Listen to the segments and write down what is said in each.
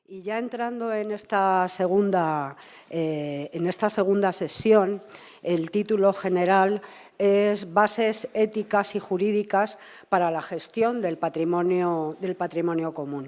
Y ya entrando en esta segunda sesión, el título general es Bases éticas y jurídicas para la gestión del patrimonio común.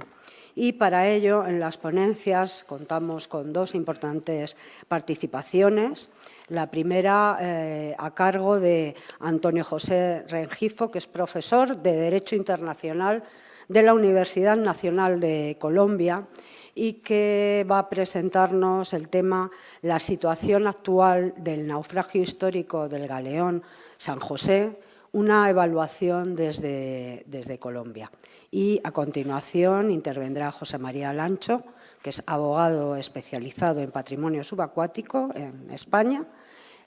Y para ello, en las ponencias, contamos con dos importantes participaciones. La primera a cargo de Antonio José Rengifo, que es profesor de Derecho Internacional de la Universidad Nacional de Colombia y que va a presentarnos el tema la situación actual del naufragio histórico del galeón San José, una evaluación desde Colombia. Y a continuación intervendrá José María Lancho, que es abogado especializado en patrimonio subacuático en España,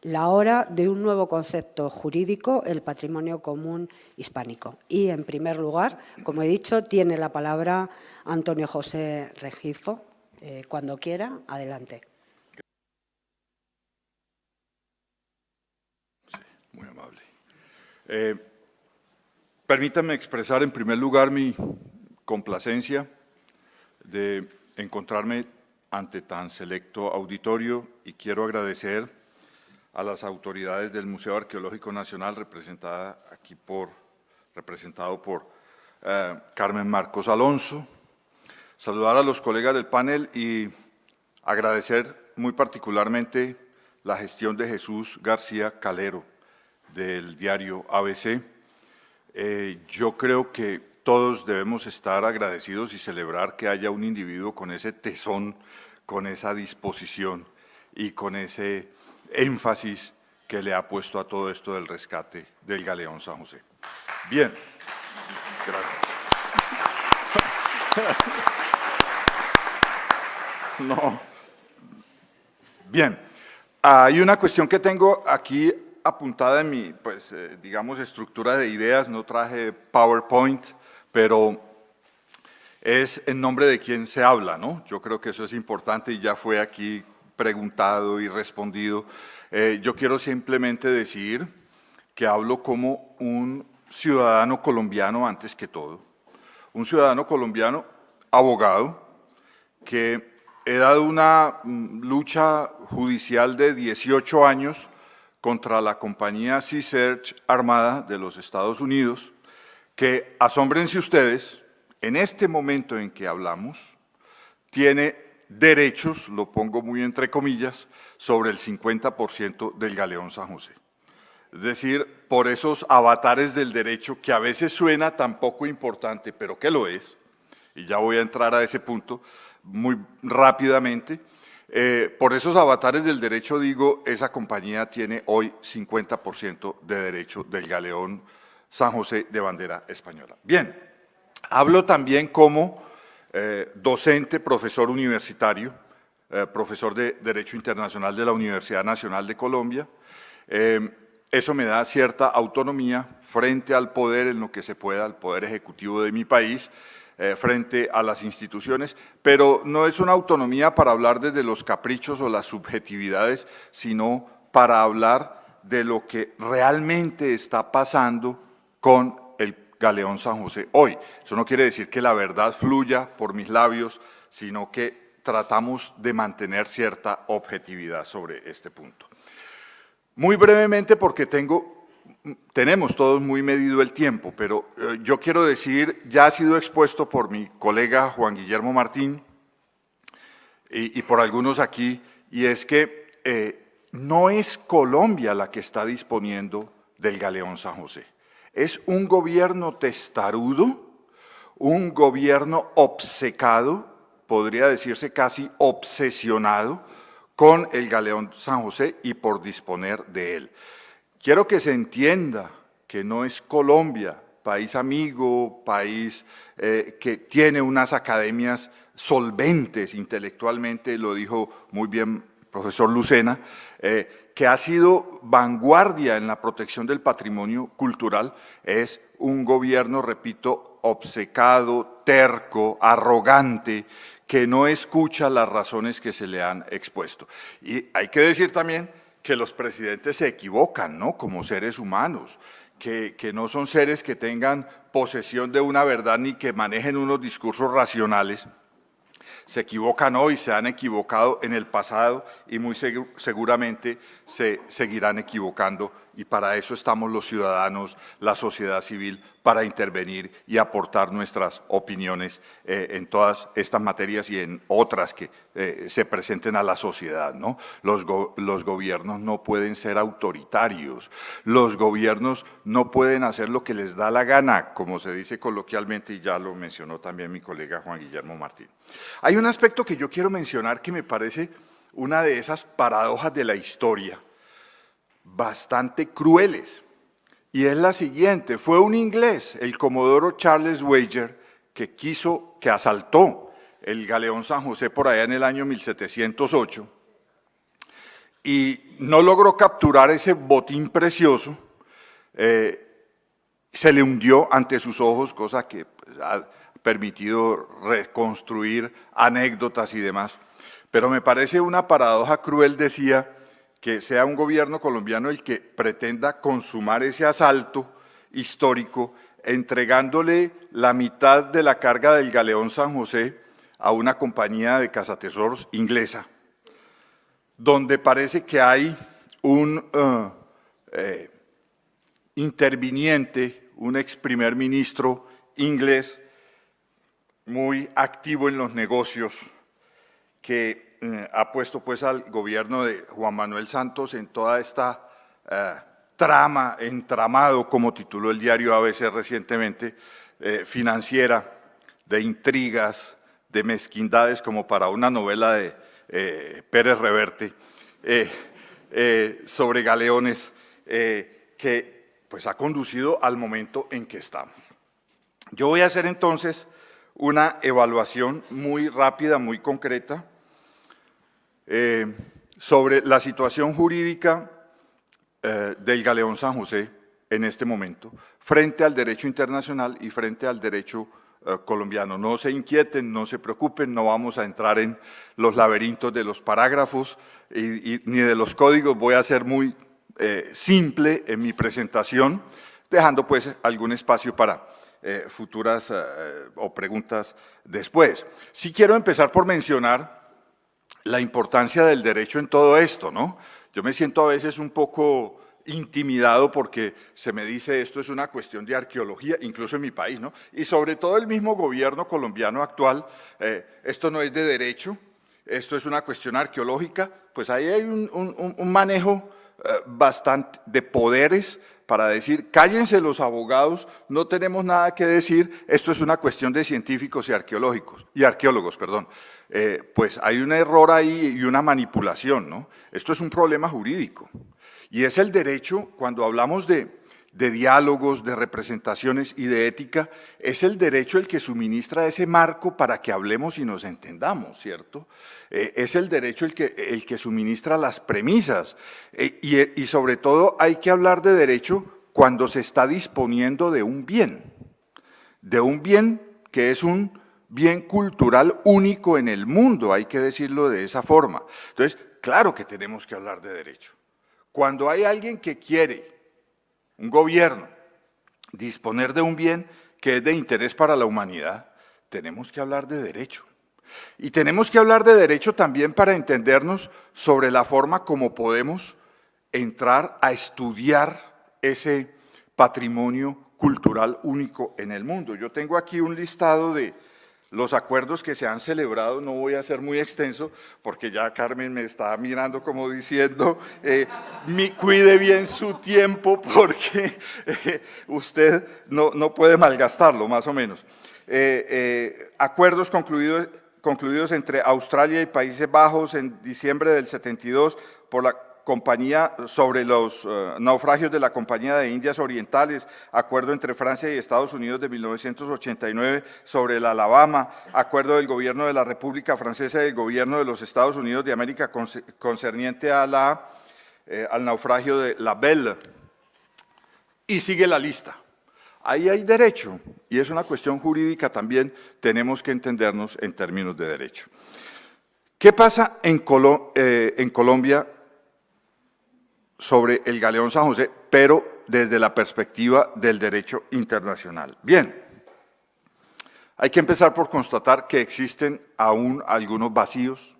la hora de un nuevo concepto jurídico, el patrimonio común hispánico. Y, en primer lugar, como he dicho, tiene la palabra Antonio José Rengifo. Cuando quiera, adelante. Sí, muy amable. Permítanme expresar, en primer lugar, mi complacencia de encontrarme ante tan selecto auditorio y quiero agradecer a las autoridades del Museo Arqueológico Nacional, representado por Carmen Marcos Alonso, saludar a los colegas del panel y agradecer muy particularmente la gestión de Jesús García Calero, del diario ABC. Yo creo que todos debemos estar agradecidos y celebrar que haya un individuo con ese tesón, con esa disposición y con ese énfasis que le ha puesto a todo esto del rescate del galeón San José. Bien, gracias. No. Bien, hay una cuestión que tengo aquí apuntada en mi, digamos, estructura de ideas, no traje PowerPoint, pero es en nombre de quien se habla, ¿no? Yo creo que eso es importante y ya fue aquí preguntado y respondido. Yo quiero simplemente decir que hablo como un ciudadano colombiano antes que todo, un ciudadano colombiano abogado que he dado una lucha judicial de 18 años contra la compañía Sea Search Armada de los Estados Unidos, que, asómbrense ustedes, en este momento en que hablamos, tiene derechos, lo pongo muy entre comillas, sobre el 50% del galeón San José. Es decir, por esos avatares del derecho que a veces suena tan poco importante, pero que lo es, y ya voy a entrar a ese punto muy rápidamente, por esos avatares del derecho digo, esa compañía tiene hoy 50% de derecho del galeón San José de bandera española. Bien, hablo también como docente, profesor universitario, profesor de Derecho Internacional de la Universidad Nacional de Colombia. Eso me da cierta autonomía frente al poder en lo que se pueda, al poder ejecutivo de mi país, frente a las instituciones, pero no es una autonomía para hablar desde los caprichos o las subjetividades, sino para hablar de lo que realmente está pasando con el galeón San José hoy. Eso no quiere decir que la verdad fluya por mis labios, sino que tratamos de mantener cierta objetividad sobre este punto. Muy brevemente, porque tenemos todos muy medido el tiempo, pero yo quiero decir, ya ha sido expuesto por mi colega Juan Guillermo Martín y por algunos aquí, y es que no es Colombia la que está disponiendo del galeón San José. Es un gobierno testarudo, un gobierno obcecado, podría decirse casi obsesionado, con el galeón San José y por disponer de él. Quiero que se entienda que no es Colombia, país amigo, país que tiene unas academias solventes intelectualmente, lo dijo muy bien el profesor Lucena, que ha sido vanguardia en la protección del patrimonio cultural, es un gobierno, repito, obcecado, terco, arrogante, que no escucha las razones que se le han expuesto. Y hay que decir también que los presidentes se equivocan, ¿no?, como seres humanos, que no son seres que tengan posesión de una verdad ni que manejen unos discursos racionales, se equivocan hoy, se han equivocado en el pasado y muy seguramente se seguirán equivocando, y para eso estamos los ciudadanos, la sociedad civil, para intervenir y aportar nuestras opiniones en todas estas materias y en otras que se presenten a la sociedad, ¿no? Los gobiernos no pueden ser autoritarios, los gobiernos no pueden hacer lo que les da la gana, como se dice coloquialmente, y ya lo mencionó también mi colega Juan Guillermo Martín. Hay un aspecto que yo quiero mencionar que me parece una de esas paradojas de la historia, bastante crueles, y es la siguiente: fue un inglés, el comodoro Charles Wager, que asaltó el galeón San José por allá en el año 1708 y no logró capturar ese botín precioso. Se le hundió ante sus ojos, cosa que ha permitido reconstruir anécdotas y demás. Pero me parece una paradoja cruel, decía, que sea un gobierno colombiano el que pretenda consumar ese asalto histórico, entregándole la mitad de la carga del galeón San José a una compañía de cazatesoros inglesa, donde parece que hay un interviniente, un ex primer ministro inglés muy activo en los negocios, que ha puesto pues al gobierno de Juan Manuel Santos en toda esta entramado, como tituló el diario ABC recientemente, financiera, de intrigas, de mezquindades, como para una novela de Pérez Reverte, sobre galeones, que pues ha conducido al momento en que estamos. Yo voy a hacer entonces una evaluación muy rápida, muy concreta, sobre la situación jurídica del galeón San José en este momento, frente al derecho internacional y frente al derecho colombiano. No se inquieten, no se preocupen, no vamos a entrar en los laberintos de los parágrafos ni de los códigos. Voy a ser muy simple en mi presentación, dejando pues algún espacio para futuras o preguntas después. Sí quiero empezar por mencionar la importancia del derecho en todo esto, ¿no? Yo me siento a veces un poco intimidado porque se me dice esto es una cuestión de arqueología, incluso en mi país, ¿no? Y sobre todo el mismo gobierno colombiano actual, esto no es de derecho, esto es una cuestión arqueológica. Pues ahí hay un manejo bastante de poderes para decir, cállense los abogados, no tenemos nada que decir, esto es una cuestión de científicos y arqueólogos, perdón. Pues hay un error ahí y una manipulación, ¿no? Esto es un problema jurídico. Y es el derecho, cuando hablamos de diálogos, de representaciones y de ética, es el derecho el que suministra ese marco para que hablemos y nos entendamos, ¿cierto? Es el derecho el que suministra las premisas. Y sobre todo hay que hablar de derecho cuando se está disponiendo de un bien que es un bien cultural único en el mundo, hay que decirlo de esa forma. Entonces, claro que tenemos que hablar de derecho. Cuando hay alguien que quiere, un gobierno, disponer de un bien que es de interés para la humanidad, tenemos que hablar de derecho. Y tenemos que hablar de derecho también para entendernos sobre la forma como podemos entrar a estudiar ese patrimonio cultural único en el mundo. Yo tengo aquí un listado de los acuerdos que se han celebrado, no voy a ser muy extenso, porque ya Carmen me está mirando como diciendo, cuide bien su tiempo, porque usted no puede malgastarlo, más o menos. Acuerdos concluidos entre Australia y Países Bajos en diciembre del 72 por la compañía sobre los naufragios de la Compañía de Indias Orientales, acuerdo entre Francia y Estados Unidos de 1989 sobre el Alabama, acuerdo del gobierno de la República Francesa y del gobierno de los Estados Unidos de América concerniente a al naufragio de la Belle. Y sigue la lista. Ahí hay derecho, y es una cuestión jurídica también, tenemos que entendernos en términos de derecho. ¿Qué pasa en Colombia sobre el galeón San José, pero desde la perspectiva del derecho internacional? Bien, Hay que empezar por constatar que existen aún algunos vacíos,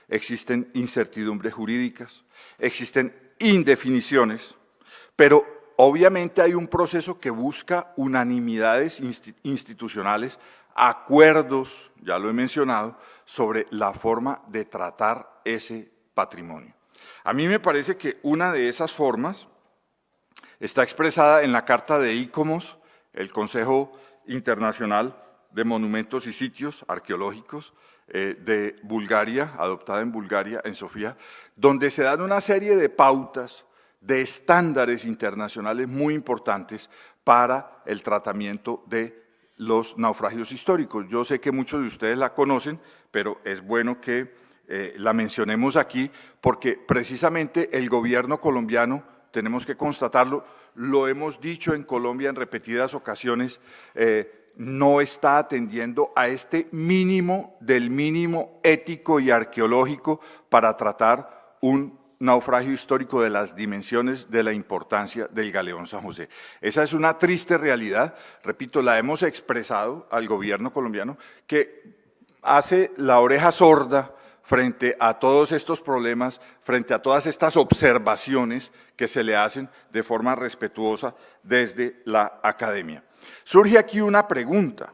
existen incertidumbres jurídicas, existen indefiniciones, pero obviamente hay un proceso que busca unanimidades institucionales, acuerdos, ya lo he mencionado, sobre la forma de tratar ese patrimonio. A mí me parece que una de esas formas está expresada en la Carta de ICOMOS, el Consejo Internacional de Monumentos y Sitios Arqueológicos de Bulgaria, adoptada en Bulgaria, en Sofía, donde se dan una serie de pautas, de estándares internacionales muy importantes para el tratamiento de los naufragios históricos. Yo sé que muchos de ustedes la conocen, pero es bueno que la mencionemos aquí, porque precisamente el gobierno colombiano, tenemos que constatarlo, lo hemos dicho en Colombia en repetidas ocasiones, no está atendiendo a este mínimo del mínimo ético y arqueológico para tratar un naufragio histórico de las dimensiones de la importancia del Galeón San José. Esa es una triste realidad, repito, la hemos expresado al gobierno colombiano, que hace la oreja sorda frente a todos estos problemas, frente a todas estas observaciones que se le hacen de forma respetuosa desde la academia. Surge aquí una pregunta,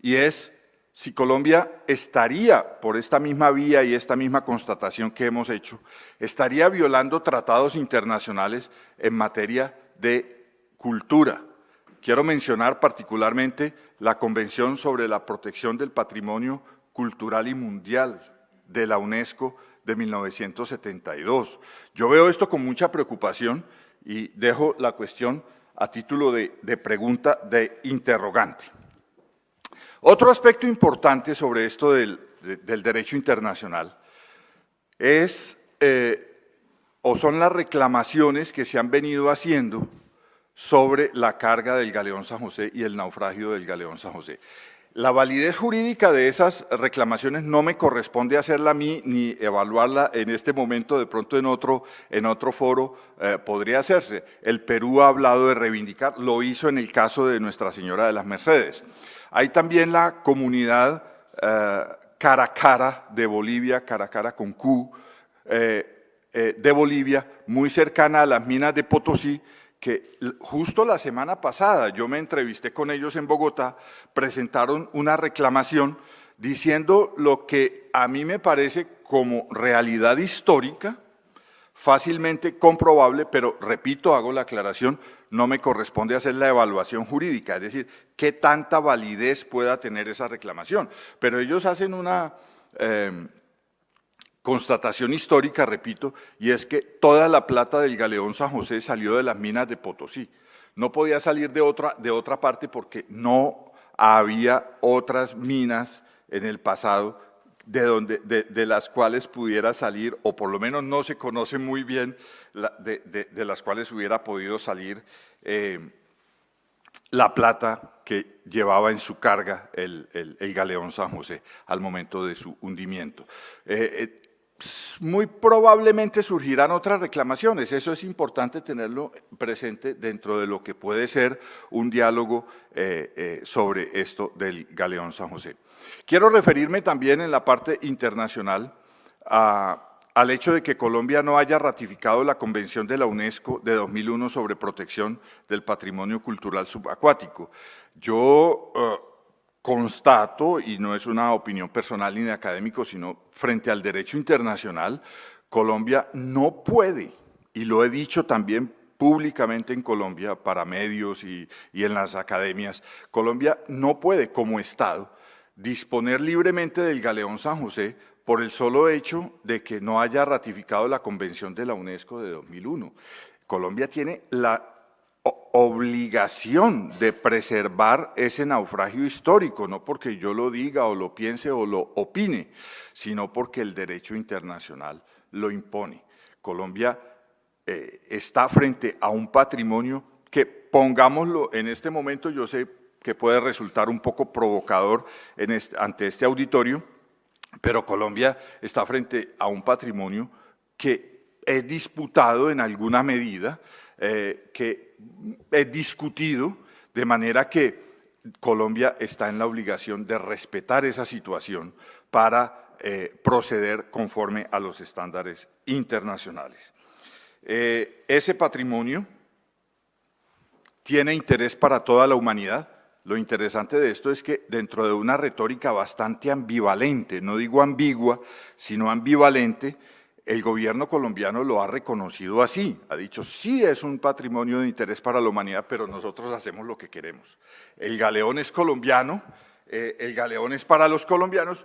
y es si Colombia estaría, por esta misma vía y esta misma constatación que hemos hecho, estaría violando tratados internacionales en materia de cultura. Quiero mencionar particularmente la Convención sobre la Protección del Patrimonio Cultural y Mundial de la UNESCO de 1972. Yo veo esto con mucha preocupación y dejo la cuestión a título de pregunta, de interrogante. Otro aspecto importante sobre esto del derecho internacional es o son las reclamaciones que se han venido haciendo sobre la carga del Galeón San José y el naufragio del Galeón San José. La validez jurídica de esas reclamaciones no me corresponde hacerla a mí ni evaluarla en este momento, de pronto en otro foro podría hacerse. El Perú ha hablado de reivindicar, lo hizo en el caso de Nuestra Señora de las Mercedes. Hay también la comunidad Caracara de Bolivia, Caracara con Q, de Bolivia, muy cercana a las minas de Potosí, que justo la semana pasada yo me entrevisté con ellos en Bogotá, presentaron una reclamación diciendo lo que a mí me parece como realidad histórica, fácilmente comprobable, pero repito, hago la aclaración, no me corresponde hacer la evaluación jurídica, es decir, qué tanta validez pueda tener esa reclamación. Pero ellos hacen una constatación histórica, repito, y es que toda la plata del Galeón San José salió de las minas de Potosí. No podía salir de otra parte porque no había otras minas en el pasado de las cuales pudiera salir, o por lo menos no se conoce muy bien, de las cuales hubiera podido salir la plata que llevaba en su carga el Galeón San José al momento de su hundimiento. Muy probablemente surgirán otras reclamaciones, eso es importante tenerlo presente dentro de lo que puede ser un diálogo sobre esto del Galeón San José. Quiero referirme también en la parte internacional al hecho de que Colombia no haya ratificado la Convención de la UNESCO de 2001 sobre protección del patrimonio cultural subacuático. Yo constato, y no es una opinión personal ni de académico, sino frente al derecho internacional, Colombia no puede, y lo he dicho también públicamente en Colombia para medios y en las academias, Colombia no puede como Estado disponer libremente del Galeón San José por el solo hecho de que no haya ratificado la Convención de la UNESCO de 2001. Colombia tiene la obligación de preservar ese naufragio histórico, no porque yo lo diga o lo piense o lo opine, sino porque el derecho internacional lo impone. Colombia está frente a un patrimonio que, pongámoslo en este momento, yo sé que puede resultar un poco provocador ante este auditorio, pero Colombia está frente a un patrimonio que es disputado en alguna medida, que es discutido, de manera que Colombia está en la obligación de respetar esa situación para proceder conforme a los estándares internacionales. Ese patrimonio tiene interés para toda la humanidad. Lo interesante de esto es que dentro de una retórica bastante ambivalente, no digo ambigua, sino ambivalente, el gobierno colombiano lo ha reconocido así. Ha dicho, sí es un patrimonio de interés para la humanidad, pero nosotros hacemos lo que queremos. El galeón es colombiano, el galeón es para los colombianos,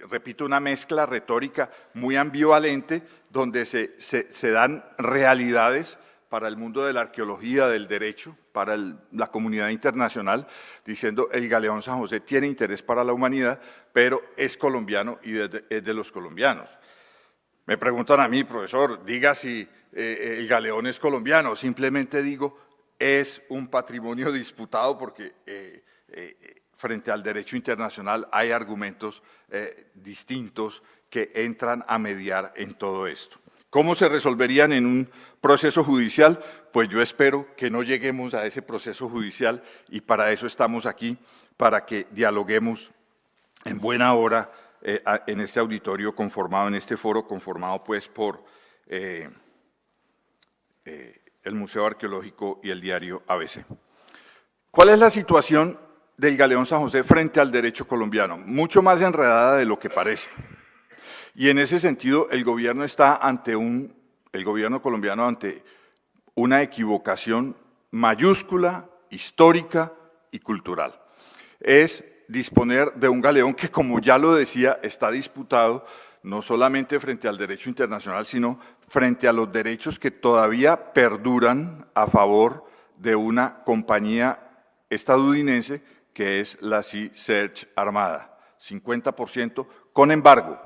repito, una mezcla retórica muy ambivalente, donde se dan realidades para el mundo de la arqueología, del derecho, para la comunidad internacional, diciendo el galeón San José tiene interés para la humanidad, pero es colombiano y es de los colombianos. Me preguntan a mí, profesor, diga si el galeón es colombiano. Simplemente digo, es un patrimonio disputado porque frente al derecho internacional hay argumentos distintos que entran a mediar en todo esto. ¿Cómo se resolverían en un proceso judicial? Pues yo espero que no lleguemos a ese proceso judicial y para eso estamos aquí, para que dialoguemos en buena hora en este auditorio conformado, en este foro conformado pues por el Museo Arqueológico y el diario ABC. ¿Cuál es la situación del galeón San José frente al derecho colombiano? Mucho más enredada de lo que parece. Y en ese sentido, el gobierno colombiano ante una equivocación mayúscula, histórica y cultural. Es disponer de un galeón que, como ya lo decía, está disputado no solamente frente al derecho internacional, sino frente a los derechos que todavía perduran a favor de una compañía estadounidense que es la Sea Search Armada, 50% con embargo.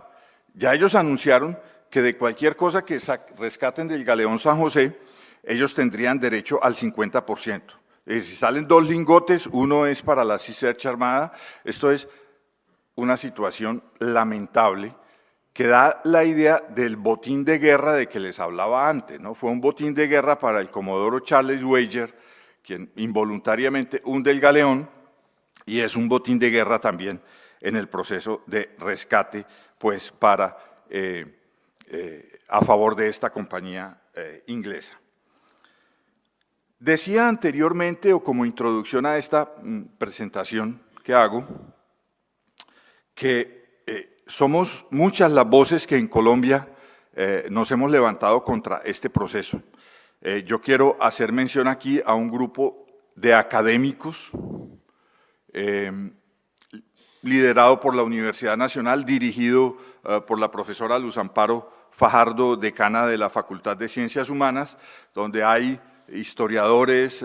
Ya ellos anunciaron que de cualquier cosa que rescaten del galeón San José, ellos tendrían derecho al 50%. Si salen 2 lingotes, uno es para la Sea Search Armada. Esto es una situación lamentable que da la idea del botín de guerra de que les hablaba antes, ¿no? Fue un botín de guerra para el comodoro Charles Wager, quien involuntariamente hunde el galeón, y es un botín de guerra también en el proceso de rescate, pues a favor de esta compañía inglesa. Decía anteriormente, o como introducción a esta presentación que hago, que somos muchas las voces que en Colombia nos hemos levantado contra este proceso. Yo quiero hacer mención aquí a un grupo de académicos liderado por la Universidad Nacional, dirigido por la profesora Luz Amparo Fajardo, decana de la Facultad de Ciencias Humanas, donde hay historiadores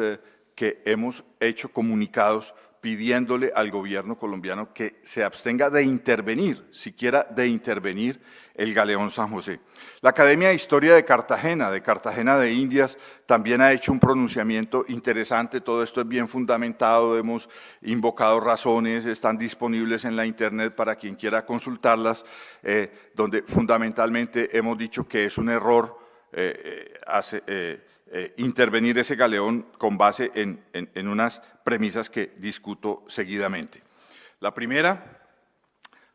que hemos hecho comunicados pidiéndole al gobierno colombiano que se abstenga de intervenir, siquiera de intervenir el galeón San José. La Academia de Historia de Cartagena de Indias, también ha hecho un pronunciamiento interesante. Todo esto es bien fundamentado, hemos invocado razones, están disponibles en la internet para quien quiera consultarlas, donde fundamentalmente hemos dicho que es un error intervenir ese galeón con base en unas premisas que discuto seguidamente. La primera,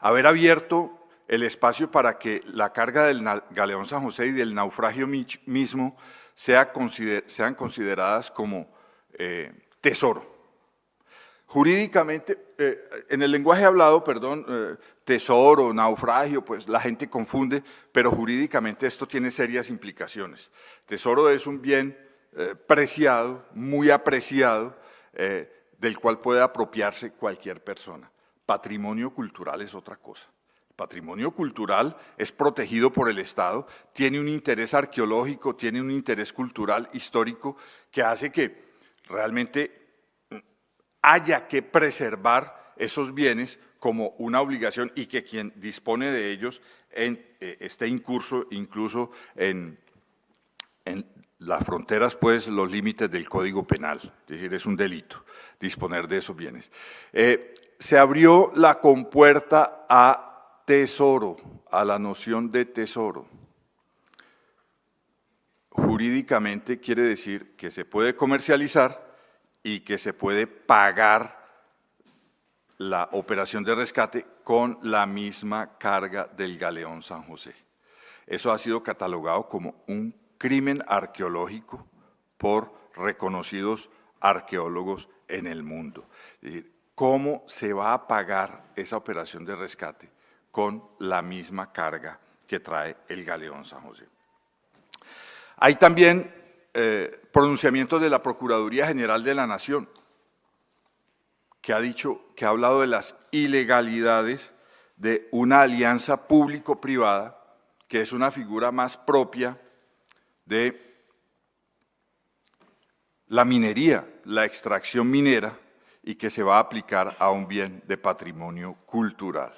haber abierto el espacio para que la carga del galeón San José y del naufragio mismo sean consideradas como tesoro. Jurídicamente, en el lenguaje hablado, tesoro, naufragio, pues la gente confunde, pero jurídicamente esto tiene serias implicaciones. Tesoro es un bien preciado, muy apreciado, del cual puede apropiarse cualquier persona. Patrimonio cultural es otra cosa. Patrimonio cultural es protegido por el Estado, tiene un interés arqueológico, tiene un interés cultural, histórico, que hace que realmente haya que preservar esos bienes como una obligación y que quien dispone de ellos esté incluso en las fronteras, pues, los límites del Código Penal. Es decir, es un delito disponer de esos bienes. Se abrió la compuerta a tesoro, a la noción de tesoro. Jurídicamente quiere decir que se puede comercializar y que se puede pagar la operación de rescate con la misma carga del galeón San José. Eso ha sido catalogado como un crimen arqueológico por reconocidos arqueólogos en el mundo. Es decir, ¿cómo se va a pagar esa operación de rescate con la misma carga que trae el galeón San José? Hay también pronunciamientos de la Procuraduría General de la Nación, que ha hablado de las ilegalidades de una alianza público-privada, que es una figura más propia de la minería, la extracción minera, y que se va a aplicar a un bien de patrimonio cultural.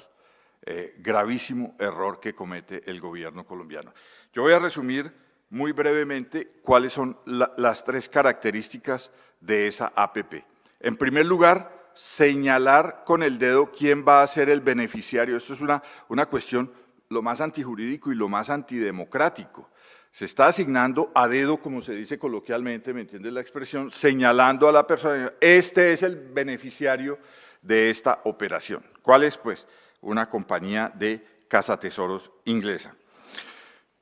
Gravísimo error que comete el gobierno colombiano. Yo voy a resumir muy brevemente cuáles son las tres características de esa APP. En primer lugar, señalar con el dedo quién va a ser el beneficiario. Esto es una cuestión lo más antijurídico y lo más antidemocrático. Se está asignando a dedo, como se dice coloquialmente, ¿me entiendes la expresión? Señalando a la persona, este es el beneficiario de esta operación. ¿Cuál es? Pues una compañía de cazatesoros inglesa.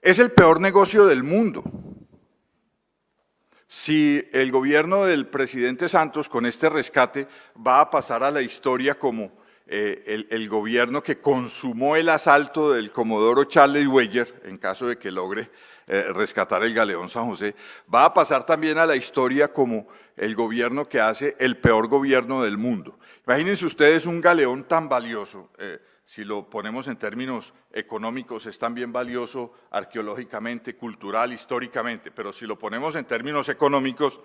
Es el peor negocio del mundo. Si el gobierno del presidente Santos con este rescate va a pasar a la historia como el gobierno que consumó el asalto del comodoro Charles Weyer, en caso de que logre rescatar el galeón San José, va a pasar también a la historia como el gobierno que hace el peor gobierno del mundo. Imagínense ustedes un galeón tan valioso, si lo ponemos en términos económicos, es también valioso arqueológicamente, cultural, históricamente, pero si lo ponemos en términos económicos,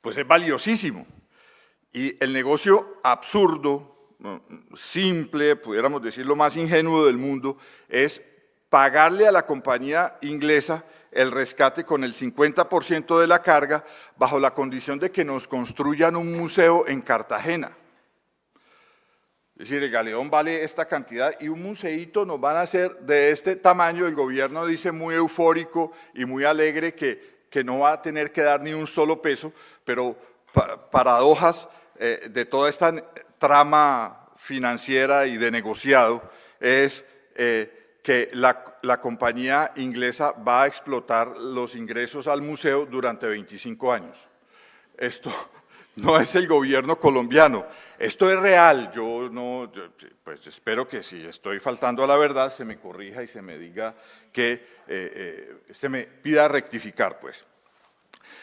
pues es valiosísimo. Y el negocio absurdo, simple, pudiéramos decir lo más ingenuo del mundo, es pagarle a la compañía inglesa el rescate con el 50% de la carga bajo la condición de que nos construyan un museo en Cartagena. Es decir, el galeón vale esta cantidad y un museíto nos van a hacer de este tamaño. El gobierno dice muy eufórico y muy alegre que no va a tener que dar ni un solo peso, pero paradojas de toda esta trama financiera y de negociado es que la compañía inglesa va a explotar los ingresos al museo durante 25 años. Esto no es el gobierno colombiano, esto es real. Pues espero que si estoy faltando a la verdad se me corrija y se me diga que se me pida rectificar, pues.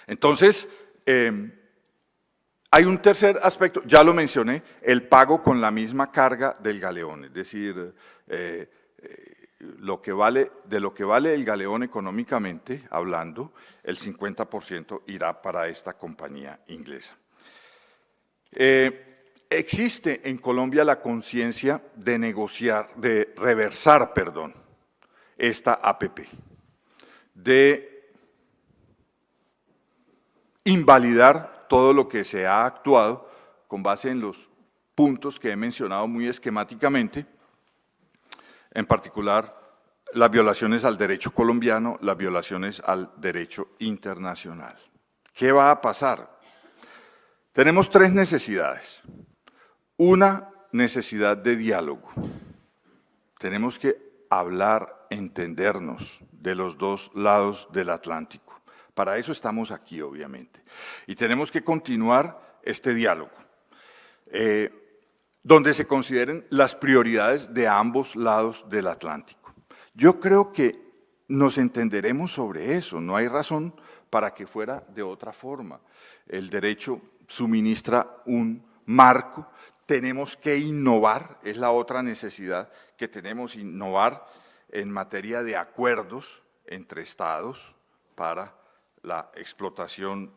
Entonces, hay un tercer aspecto, ya lo mencioné, el pago con la misma carga del galeón, es decir, de lo que vale el galeón económicamente hablando, el 50% irá para esta compañía inglesa. Existe en Colombia la conciencia de reversar esta APP, de invalidar todo lo que se ha actuado con base en los puntos que he mencionado muy esquemáticamente, en particular las violaciones al derecho colombiano, las violaciones al derecho internacional. ¿Qué va a pasar? Tenemos tres necesidades. Una necesidad de diálogo. Tenemos que hablar, entendernos de los dos lados del Atlántico. Para eso estamos aquí, obviamente. Y tenemos que continuar este diálogo, donde se consideren las prioridades de ambos lados del Atlántico. Yo creo que nos entenderemos sobre eso, no hay razón para que fuera de otra forma. El derecho suministra un marco, tenemos que innovar, es la otra necesidad que tenemos, innovar en materia de acuerdos entre estados para la exploración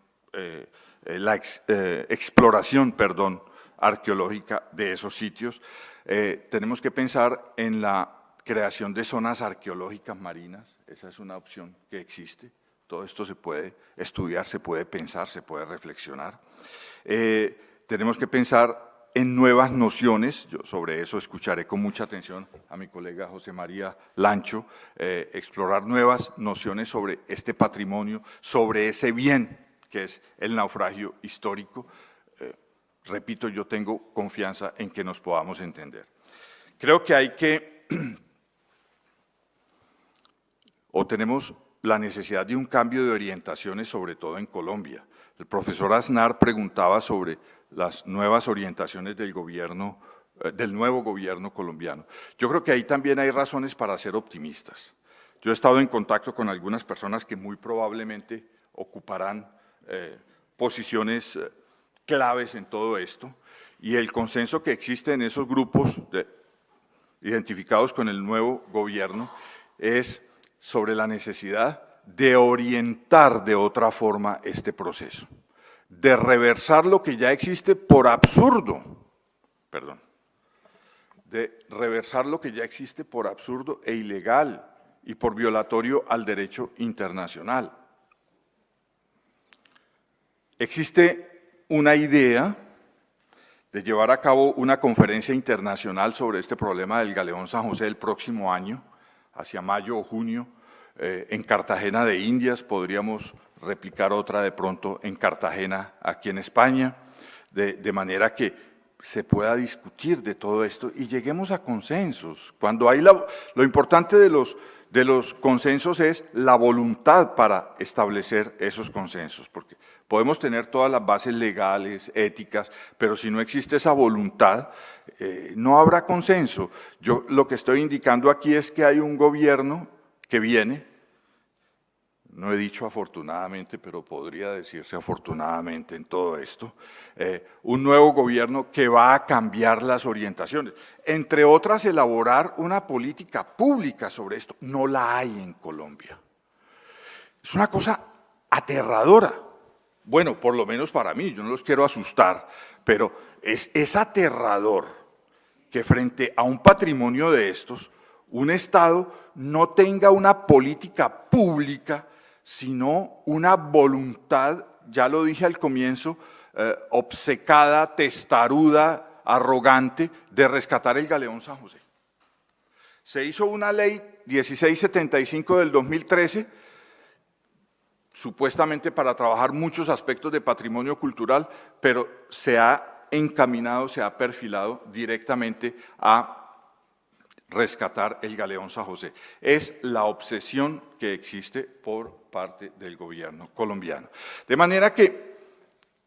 arqueológica de esos sitios. Tenemos que pensar en la creación de zonas arqueológicas marinas, esa es una opción que existe. Todo esto se puede estudiar, se puede pensar, se puede reflexionar. Tenemos que pensar en nuevas nociones, yo sobre eso escucharé con mucha atención a mi colega José María Lancho, explorar nuevas nociones sobre este patrimonio, sobre ese bien que es el naufragio histórico. Repito, yo tengo confianza en que nos podamos entender. Creo que hay que, o tenemos la necesidad de un cambio de orientaciones, sobre todo en Colombia. El profesor Aznar preguntaba sobre las nuevas orientaciones del gobierno, del nuevo gobierno colombiano. Yo creo que ahí también hay razones para ser optimistas. Yo he estado en contacto con algunas personas que muy probablemente ocuparán posiciones claves en todo esto, y el consenso que existe en esos grupos identificados con el nuevo gobierno es sobre la necesidad de orientar de otra forma este proceso, de reversar lo que ya existe por absurdo, de reversar lo que ya existe por absurdo e ilegal y por violatorio al derecho internacional. Existe una idea de llevar a cabo una conferencia internacional sobre este problema del Galeón San José el próximo año, hacia mayo o junio, en Cartagena de Indias. Podríamos replicar otra de pronto en Cartagena, aquí en España, de manera que se pueda discutir de todo esto y lleguemos a consensos. Cuando hay lo importante de los consensos es la voluntad para establecer esos consensos, porque podemos tener todas las bases legales, éticas, pero si no existe esa voluntad, no habrá consenso. Yo lo que estoy indicando aquí es que hay un gobierno que viene, no he dicho afortunadamente, pero podría decirse afortunadamente en todo esto, un nuevo gobierno que va a cambiar las orientaciones. Entre otras, elaborar una política pública sobre esto. No la hay en Colombia. Es una cosa aterradora. Bueno, por lo menos para mí, yo no los quiero asustar, pero es aterrador que frente a un patrimonio de estos, un Estado no tenga una política pública, sino una voluntad, ya lo dije al comienzo, obcecada, testaruda, arrogante, de rescatar el Galeón San José. Se hizo una ley 1675 del 2013, supuestamente para trabajar muchos aspectos de patrimonio cultural, pero se ha encaminado, se ha perfilado directamente a rescatar el Galeón San José. Es la obsesión que existe por parte del gobierno colombiano. De manera que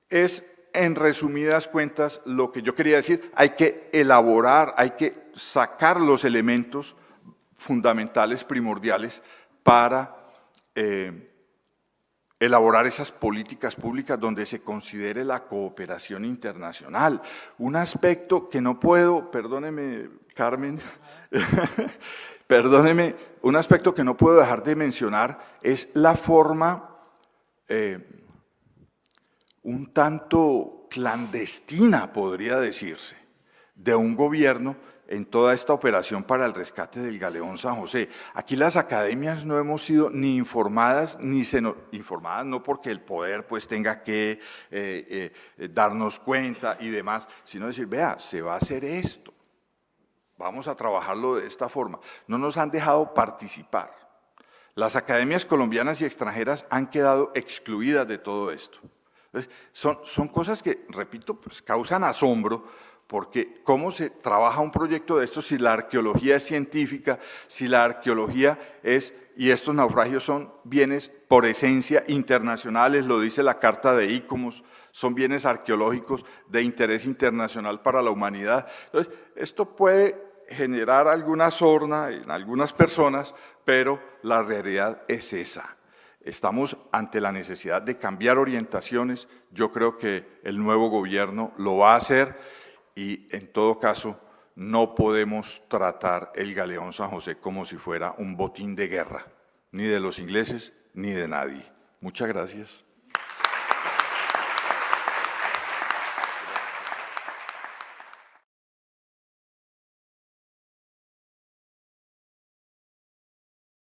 es, en resumidas cuentas, lo que yo quería decir: hay que elaborar, hay que sacar los elementos fundamentales, primordiales, para elaborar esas políticas públicas donde se considere la cooperación internacional. Un aspecto que no puedo, perdóneme, Carmen, perdóneme, un aspecto que no puedo dejar de mencionar es la forma un tanto clandestina, podría decirse, de un gobierno en toda esta operación para el rescate del Galeón San José. Aquí las academias no hemos sido ni informadas, informadas no porque el poder pues tenga que darnos cuenta y demás, sino decir, vea, se va a hacer esto, vamos a trabajarlo de esta forma. No nos han dejado participar. Las academias colombianas y extranjeras han quedado excluidas de todo esto. Entonces, son cosas que, repito, pues causan asombro, porque cómo se trabaja un proyecto de estos si la arqueología es científica, si la arqueología es, y estos naufragios son bienes por esencia internacionales, lo dice la Carta de ICOMOS, son bienes arqueológicos de interés internacional para la humanidad. Entonces, esto puede generar alguna sorna en algunas personas, pero la realidad es esa. Estamos ante la necesidad de cambiar orientaciones. Yo creo que el nuevo gobierno lo va a hacer y, en todo caso, no podemos tratar el Galeón San José como si fuera un botín de guerra, ni de los ingleses ni de nadie. Muchas gracias.